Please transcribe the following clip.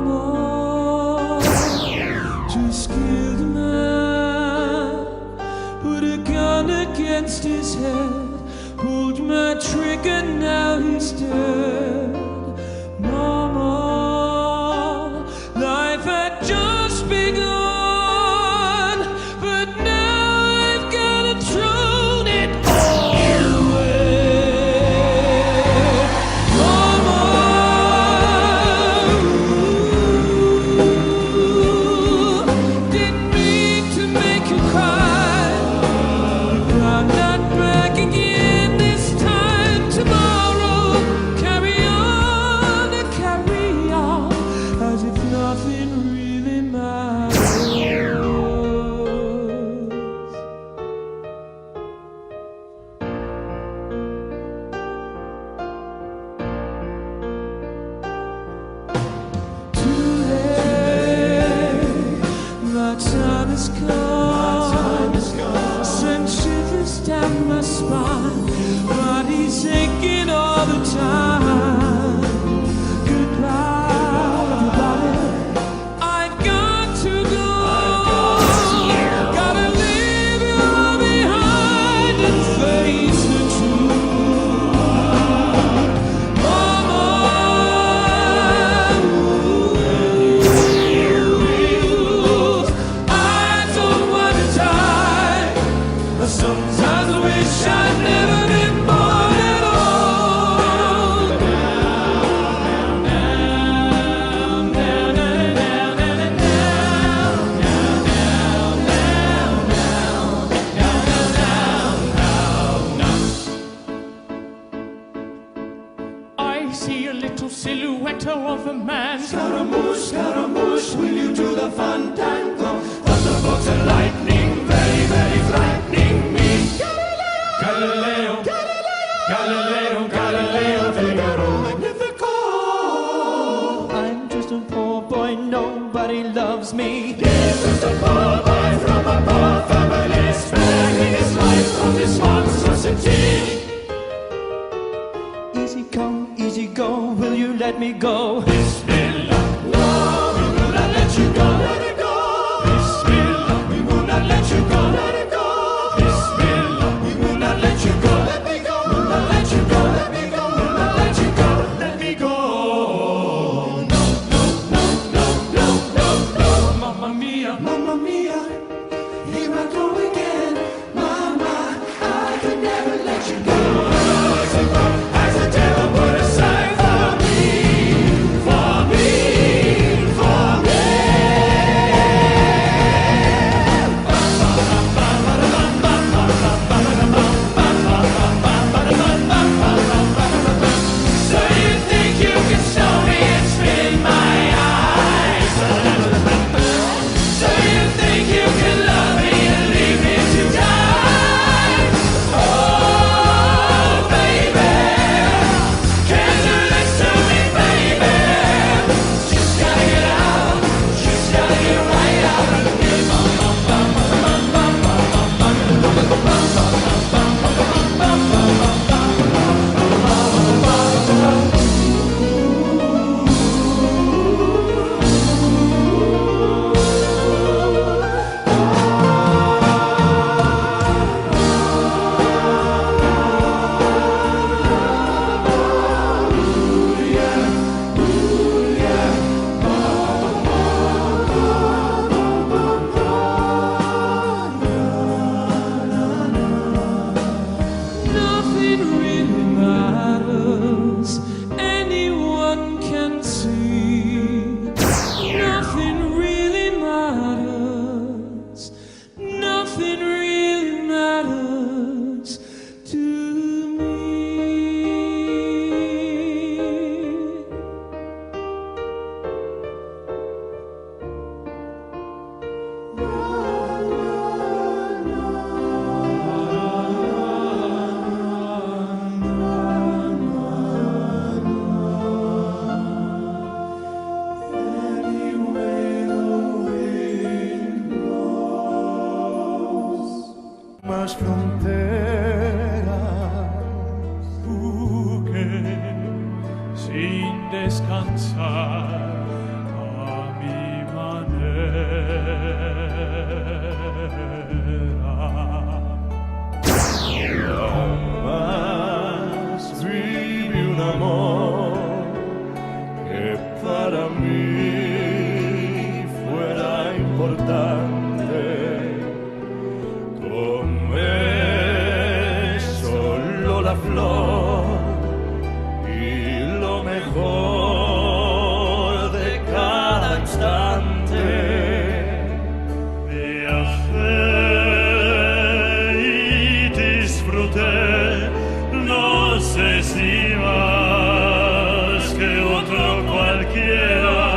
Mama just killed a man, put a gun against his head, pulled my trigger, now he's dead. Mama, life had just begun, but now I've gotta throw it all away. Mama, didn't mean to make you cry, but I'm not back again this time tomorrow. Carry on, as if nothing really matters. Too late, my time has come. Send shivers down my spine, body's aching all the time. Goodbye, everybody, I've got to go. Gotta leave it all behind and face the truth. Mama, I don't wanna die, but sometimes I wish I'd never been born at all. I see a little silhouette of a man. Scaramouche, Scaramouche, will you do the fandango? Thunderbolts and lightning, very, very frightening me. Galileo, Galileo, Galileo, Figaro, Magnifico. I'm just a poor boy, nobody loves me. He's just a poor boy from a poor family, sparing his life from this monstrosity. Easy come, easy go, will you let me go? Bismillah, no, we will not let you go. Let it go. Bismillah, we will not let you go. Let it go. Bismillah, we will not let you go. Let me go. Will not let you go. Let me go. Will not let you go. Let me go. No, no, no, no, no, no, no. Mamma mia, Mamma mia, here I go again. Mama, I could never let you go. As the devil put aside for me, for me, for me. So you think you can show me and spin my eyes? So you think you can love me and leave me to die? Oh, baby, can't do this to me, baby. Just gotta get out, just gotta get right out of here. Nothing really matters, anyone can see. Nothing really matters, nothing really matters to me. Más fronteras, tú que sin descansar Jamás viví un amor que para mí fuera importante como es solo la flor y lo mejor de cada instante. Viajé y disfruté, no sé si más que otro cualquiera.